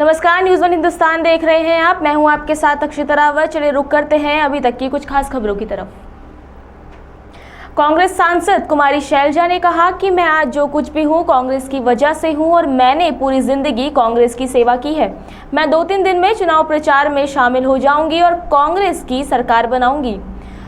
नमस्कार, news one Hindustan देख रहे हैं आप। मैं हूं आपके साथ अक्षिता रावत। चलिए रुक करते हैं अभी तक की कुछ खास खबरों की तरफ। कांग्रेस सांसद कुमारी शैलजा ने कहा कि मैं आज जो कुछ भी हूं कांग्रेस की वजह से हूं और मैंने पूरी जिंदगी कांग्रेस की सेवा की है। मैं 2-3 दिन में चुनाव प्रचार में शामिल हो जाऊंगी और कांग्रेस की सरकार बनाऊंगी।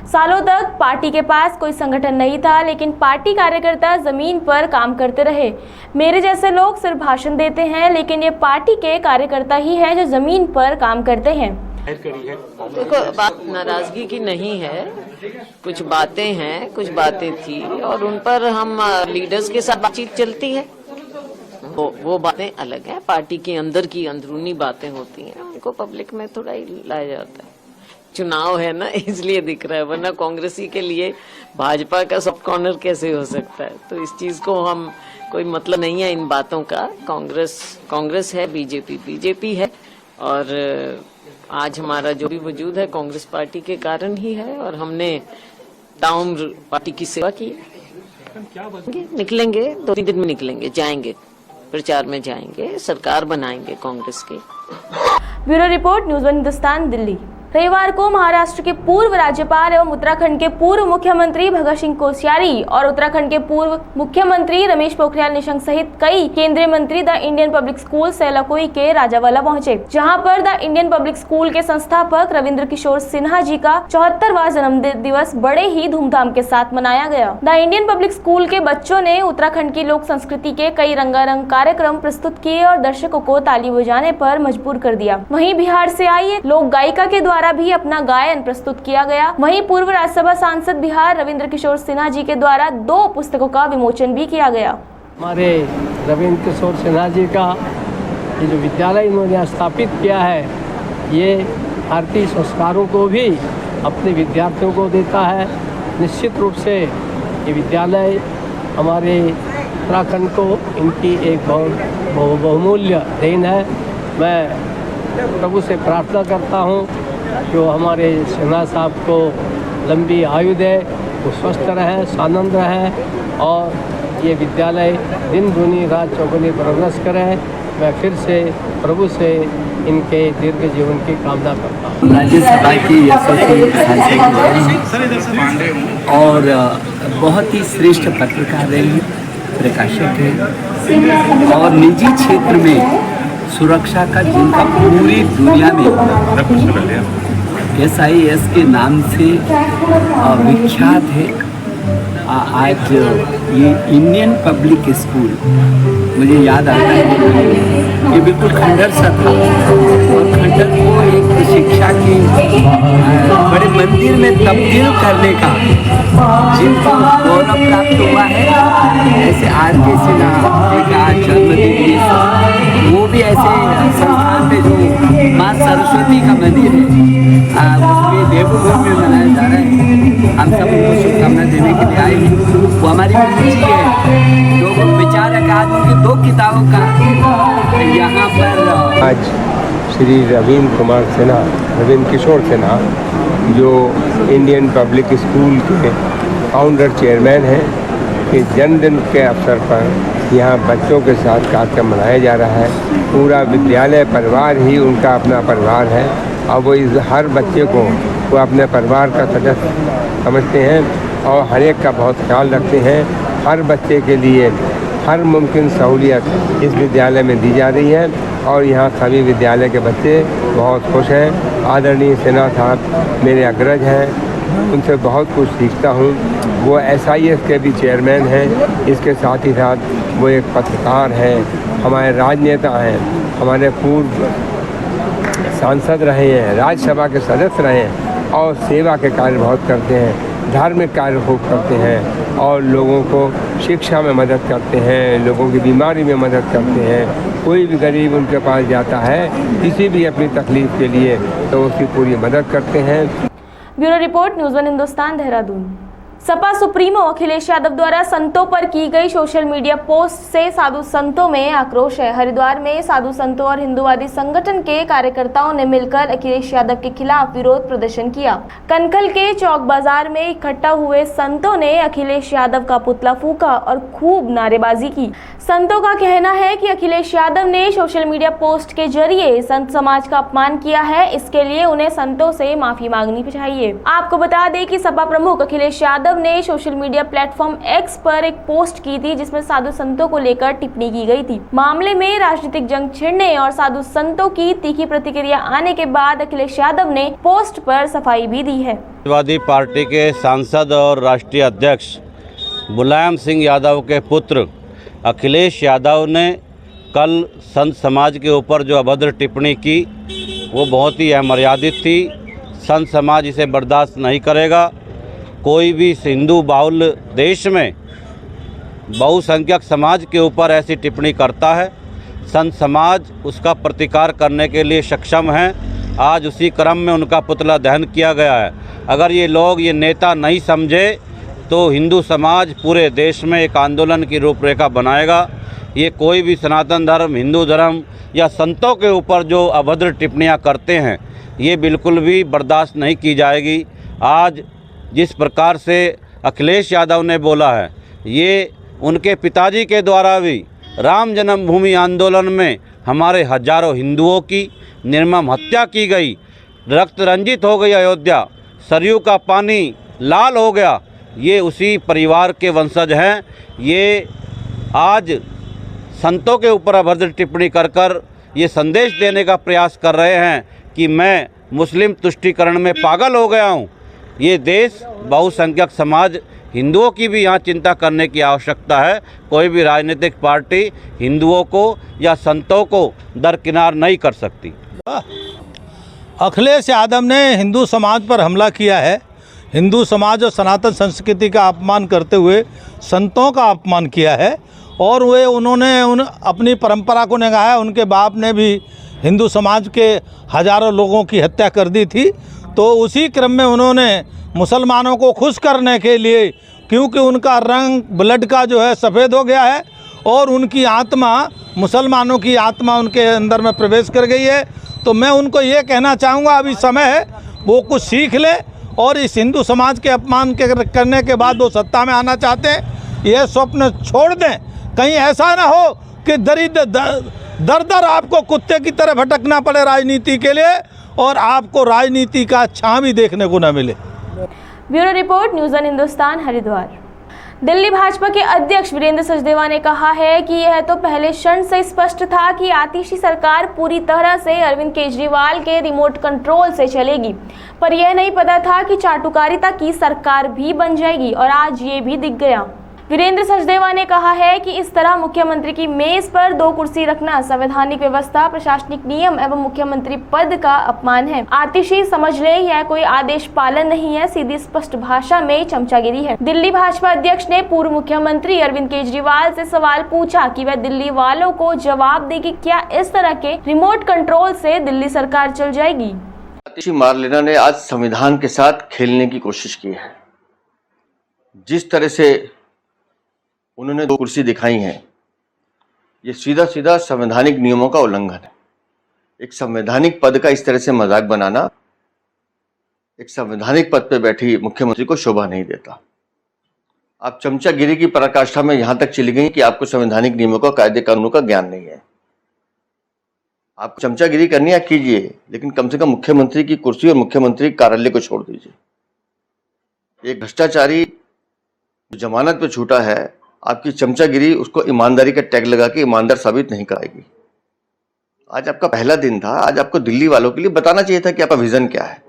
सालों तक पार्टी के पास कोई संगठन नहीं था, लेकिन पार्टी कार्यकर्ता जमीन पर काम करते रहे। मेरे जैसे लोग सिर्फ भाषण देते हैं, लेकिन ये पार्टी के कार्यकर्ता ही हैं जो जमीन पर काम करते हैं। देखो, बात नाराजगी की नहीं है, कुछ बातें थी और उन पर हम लीडर्स के साथ बातचीत चलती है। वो बातें अलग हैं, पार्टी के अंदर की अंदरूनी बातें होती हैं, उनको पब्लिक में थोड़ा ही लाया जाता है। चुनाव है ना, इसलिए दिख रहा है, वरना कांग्रेसी के लिए भाजपा का सब कॉर्नर कैसे हो सकता है। तो इस चीज को हम कोई मतलब नहीं है इन बातों का। कांग्रेस है, बीजेपी है और आज हमारा जो भी वजूद है कांग्रेस पार्टी के कारण ही है और हमने ताउम्र पार्टी की सेवा की। निकलेंगे 2-3 दिन में निकलेंगे, जाएंगे प्रचार में, जाएंगे सरकार बनाएंगे कांग्रेस की। Bureau report, news one Hindustan, Delhi. रविवार को महाराष्ट्र के पूर्व राज्यपाल एवं उत्तराखंड के पूर्व मुख्यमंत्री भगत सिंह कोश्यारी और उत्तराखंड के पूर्व मुख्यमंत्री रमेश पोखरियाल निशंक सहित कई केंद्रीय मंत्री the Indian public school Selaqui के राजावाला पहुंचे, जहां पर द इंडियन पब्लिक स्कूल के संस्थापक रविंद्र किशोर सिन्हा जी का 74वां जन्म दिवस बड़े ही धूमधाम के साथ मनाया गया। द इंडियन पब्लिक स्कूल के बच्चों ने उत्तराखंड की लोक संस्कृति के कई रंगारंग कार्यक्रम प्रस्तुत किए और दर्शकों को ताली बजाने पर मजबूर कर दिया। वहीं बिहार से आई लोक गायिका के द्वारा भी अपना गायन प्रस्तुत किया गया। वहीं पूर्व राज्यसभा सांसद बिहार रविंद्र किशोर सिन्हा जी के द्वारा 2 पुस्तकों का विमोचन भी किया गया। हमारे रविंद्र किशोर सिन्हा जी का ये जो विद्यालय इन्होंने स्थापित किया है, ये भारतीय संस्कारों को भी अपने विद्यार्थियों को देता है। निश्चित रूप से ये विद्यालय हमारे उत्तराखंड को इनकी एक बहुत बहुमूल्य देन है। मैं प्रभु से प्रार्थना करता हूँ जो हमारे सिन्हा साहब को लंबी आयु दे, वो स्वस्थ रहें, सानंद रहें और ये विद्यालय दिन दूनी रात चौगुनी प्रोग्रेस करें। मैं फिर से प्रभु से इनके दीर्घ जीवन की कामना करता हूँ। राज्यसभा की यशस्वी और बहुत ही श्रेष्ठ पत्रकार रही, प्रकाशक है और निजी क्षेत्र में सुरक्षा का जिनका पूरी दुनिया में SIS के नाम से विख्यात है। आज ये इंडियन पब्लिक स्कूल, मुझे याद आता है ये बिल्कुल खंडर सा था और खंडर को एक शिक्षा के बड़े मंदिर में तब्दील करने का जिनको गौरव प्राप्त हुआ है, ऐसे RK सिन्हा का जन्मदिन, वो भी ऐसे संस्थान पे जो माँ सरस्वती का मंदिर है उसमें देवभूमि में मनाया जा रहा है। हम सब उनको शुभकामना देने के लिए आए हैं। वो हमारी रुचि है, जो विचारक आज उनकी 2 किताबों का यहाँ पर आज श्री रविंद्र किशोर सिन्हा जो इंडियन पब्लिक स्कूल के फाउंडर चेयरमैन हैं, के जन्मदिन के अवसर पर यहाँ बच्चों के साथ कार्यक्रम मनाया जा रहा है। पूरा विद्यालय परिवार ही उनका अपना परिवार है और वो इस हर बच्चे को वो अपने परिवार का सदस्य समझते हैं और हर एक का बहुत ख्याल रखते हैं। हर बच्चे के लिए हर मुमकिन सहूलियत इस विद्यालय में दी जा रही है और यहाँ सभी विद्यालय के बच्चे बहुत खुश हैं। आदरणीय सिन्हा साहब मेरे अग्रज हैं, उनसे बहुत कुछ सीखता हूँ। वो SIS के भी चेयरमैन हैं, इसके साथ ही साथ वो एक पत्रकार हैं, हमारे राजनेता हैं, हमारे पूर्व सांसद रहे हैं, राज्यसभा के सदस्य रहे हैं और सेवा के कार्य बहुत करते हैं, धार्मिक कार्य खूब करते हैं और लोगों को शिक्षा में मदद करते हैं, लोगों की बीमारी में मदद करते हैं। कोई भी गरीब उनके पास जाता है किसी भी अपनी तकलीफ़ के लिए तो उसकी पूरी मदद करते हैं। Bureau report, news one Hindustan, Dehradun. Sapa supremo Akhilesh Yadav द्वारा संतों पर की गई सोशल मीडिया पोस्ट से साधु संतों में आक्रोश है। हरिद्वार में साधु संतों और हिंदुवादी संगठन के कार्यकर्ताओं ने मिलकर अखिलेश यादव के खिलाफ विरोध प्रदर्शन किया। कनखल के चौक बाजार में इकट्ठा हुए संतों ने अखिलेश यादव का पुतला फूंका और खूब नारेबाजी की। संतों का कहना है कि अखिलेश यादव ने सोशल मीडिया पोस्ट के जरिए संत समाज का अपमान किया है, इसके लिए उन्हें संतों से माफी मांगनी चाहिए। आपको बता दें कि सपा प्रमुख अखिलेश यादव ने सोशल मीडिया प्लेटफॉर्म एक्स पर एक पोस्ट की थी जिसमें साधु संतों को लेकर टिप्पणी की गई थी। मामले में राजनीतिक जंग छिड़ने और साधु संतों की तीखी प्रतिक्रिया आने के बाद अखिलेश यादव ने पोस्ट पर सफाई भी दी है। समाजवादी पार्टी के सांसद और राष्ट्रीय अध्यक्ष मुलायम सिंह यादव के पुत्र अखिलेश यादव ने कल संत समाज के ऊपर जो अभद्र टिप्पणी की वो बहुत ही अमर्यादित थी। संत समाज इसे बर्दाश्त नहीं करेगा। कोई भी हिंदू बाहुल देश में बहुसंख्यक समाज के ऊपर ऐसी टिप्पणी करता है, संत समाज उसका प्रतिकार करने के लिए सक्षम है। आज उसी क्रम में उनका पुतला दहन किया गया है। अगर ये लोग ये नेता नहीं समझे तो हिंदू समाज पूरे देश में एक आंदोलन की रूपरेखा बनाएगा। ये कोई भी सनातन धर्म, हिंदू धर्म या संतों के ऊपर जो अभद्र टिप्पणियां करते हैं ये बिल्कुल भी बर्दाश्त नहीं की जाएगी। आज जिस प्रकार से अखिलेश यादव ने बोला है, ये उनके पिताजी के द्वारा भी राम जन्मभूमि आंदोलन में हमारे हजारों हिंदुओं की निर्मम हत्या की गई, रक्त रंजित हो गई अयोध्या, सरयू का पानी लाल हो गया, ये उसी परिवार के वंशज हैं। ये आज संतों के ऊपर अभद्र टिप्पणी कर ये संदेश देने का प्रयास कर रहे हैं कि मैं मुस्लिम तुष्टीकरण में पागल हो गया हूँ। ये देश बहुसंख्यक समाज हिंदुओं की भी यहाँ चिंता करने की आवश्यकता है। कोई भी राजनीतिक पार्टी हिंदुओं को या संतों को दरकिनार नहीं कर सकती। अखिलेश यादव ने हिंदू समाज पर हमला किया है। हिंदू समाज और सनातन संस्कृति का अपमान करते हुए संतों का अपमान किया है और उन्होंने अपनी परंपरा को निगाहा। उनके बाप ने भी हिंदू समाज के हजारों लोगों की हत्या कर दी थी। तो उसी क्रम में उन्होंने मुसलमानों को खुश करने के लिए, क्योंकि उनका रंग ब्लड का जो है सफ़ेद हो गया है और उनकी आत्मा, मुसलमानों की आत्मा उनके अंदर में प्रवेश कर गई है, तो मैं उनको ये कहना चाहूँगा अभी समय है वो कुछ सीख ले और इस हिंदू समाज के अपमान करने के बाद वो सत्ता में आना चाहते हैं, यह स्वप्न छोड़ दें। कहीं ऐसा ना हो कि दर दर आपको कुत्ते की तरह भटकना पड़े राजनीति के लिए और आपको राजनीति का छां भी देखने को न मिले। Bureau report, news one Hindustan, Haridwar. Delhi Bhajpa के अध्यक्ष वीरेंद्र सचदेवा ने कहा है कि यह तो पहले क्षण से स्पष्ट था कि आतिशी सरकार पूरी तरह से अरविंद केजरीवाल के रिमोट कंट्रोल से चलेगी, पर यह नहीं पता था कि चाटुकारिता की सरकार भी बन जाएगी और आज ये भी दिख गया। वीरेंद्र सचदेवा ने कहा है कि इस तरह मुख्यमंत्री की मेज पर 2 कुर्सी रखना संवैधानिक व्यवस्था, प्रशासनिक नियम एवं मुख्यमंत्री पद का अपमान है। आतिशी समझ ले, यह कोई आदेश पालन नहीं है, सीधी स्पष्ट भाषा में चमचागिरी है। दिल्ली भाजपा अध्यक्ष ने पूर्व मुख्यमंत्री अरविंद केजरीवाल से सवाल पूछा कि वह दिल्ली वालों को जवाब देगी, क्या इस तरह के रिमोट कंट्रोल से दिल्ली सरकार चल जाएगी। आतिशी मारलेना ने आज संविधान के साथ खेलने की कोशिश की है। जिस तरह से उन्होंने 2 कुर्सी दिखाई हैं, ये सीधा सीधा संवैधानिक नियमों का उल्लंघन है। एक संवैधानिक पद का इस तरह से मजाक बनाना एक संवैधानिक पद पर बैठी मुख्यमंत्री को शोभा नहीं देता। आप चमचागिरी की पराकाष्ठा में यहां तक चली गई कि आपको संवैधानिक नियमों का, कायदे कानूनों का ज्ञान नहीं है। आप चमचागिरी करनी है कीजिए, लेकिन कम से कम मुख्यमंत्री की कुर्सी और मुख्यमंत्री कार्यालय को छोड़ दीजिए। एक भ्रष्टाचारी जमानत पे छूटा है, आपकी चमचागिरी उसको ईमानदारी का टैग लगा के ईमानदार साबित नहीं कराएगी। आज आपका पहला दिन था, आज आपको दिल्ली वालों के लिए बताना चाहिए था कि आपका विजन क्या है,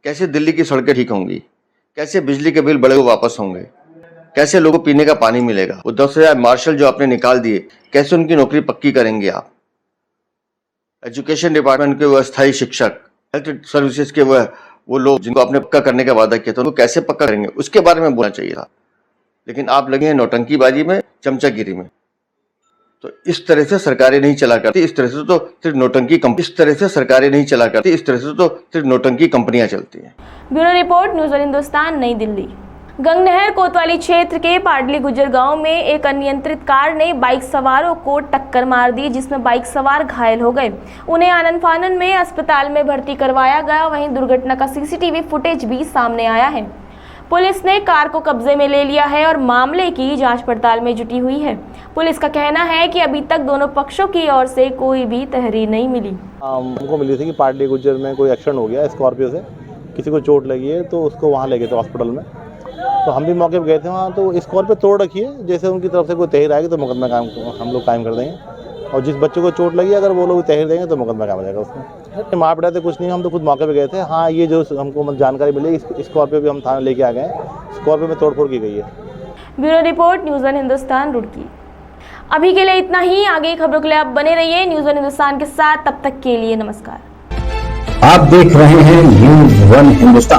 कैसे दिल्ली की सड़कें ठीक होंगी, कैसे बिजली के बिल बड़े हुए वापस होंगे, कैसे लोगों को पीने का पानी मिलेगा, वो 10,000 मार्शल जो आपने निकाल दिए कैसे उनकी नौकरी पक्की करेंगे आप, एजुकेशन डिपार्टमेंट के वो अस्थायी शिक्षक, हेल्थ सर्विसेज के वो लोग जिनको आपने पक्का करने का वादा किया था उनको कैसे पक्का करेंगे, उसके बारे में बोलना चाहिए था। लेकिन आप लगे हैं नौटंकीबाजी में, चमचागिरी में। तो इस तरह से सरकारें नहीं चला करती, इस तरह से तो सिर्फ नौटंकी कंपनियां चलती हैं। Bureau report, news one Hindustan, नई दिल्ली। गंगनहर कोतवाली क्षेत्र के पाडली गुजर गांव में एक अनियंत्रित कार ने बाइक सवारों को टक्कर मार दी, जिसमें बाइक सवार घायल हो गए। उन्हें आनन फानन में अस्पताल में भर्ती करवाया गया। वहीं दुर्घटना का सीसीटीवी फुटेज भी सामने आया है। पुलिस ने कार को कब्जे में ले लिया है और मामले की जांच पड़ताल में जुटी हुई है। पुलिस का कहना है कि अभी तक दोनों पक्षों की ओर से कोई भी तहरीर नहीं मिली। हमको मिली थी कि पाडली गुजर में कोई एक्सीडेंट हो गया स्कॉर्पियो से, किसी को चोट लगी है तो उसको वहाँ ले गए थे हॉस्पिटल में। तो हम भी मौके पर गए थे वहाँ, तो स्कॉर्पियो तोड़ रखी है। जैसे उनकी तरफ से कोई तहरीर आएगी तो मुकदमा हम लोग कायम कर देंगे, और जिस बच्चे को चोट लगी अगर वो लोग तहरीर देंगे तो मुकदमा कायम हो जाएगा उसमें। मार पड़ा थे कुछ नहीं, हम तो खुद मौके पे गए थे। हाँ, ये जो हमको जानकारी मिली, स्कॉर्पियो भी हम थाने लेके आ गए। स्कॉर्पियो में तोड़फोड़ की गई है। Bureau report, news one Hindustan, Roorkee. अभी के लिए इतना ही। आगे खबरों के लिए आप बने रहिए न्यूज़ वन हिंदुस्तान के साथ। तब तक के लिए नमस्कार। आप देख रहे हैं न्यूज़ वन हिंदुस्तान।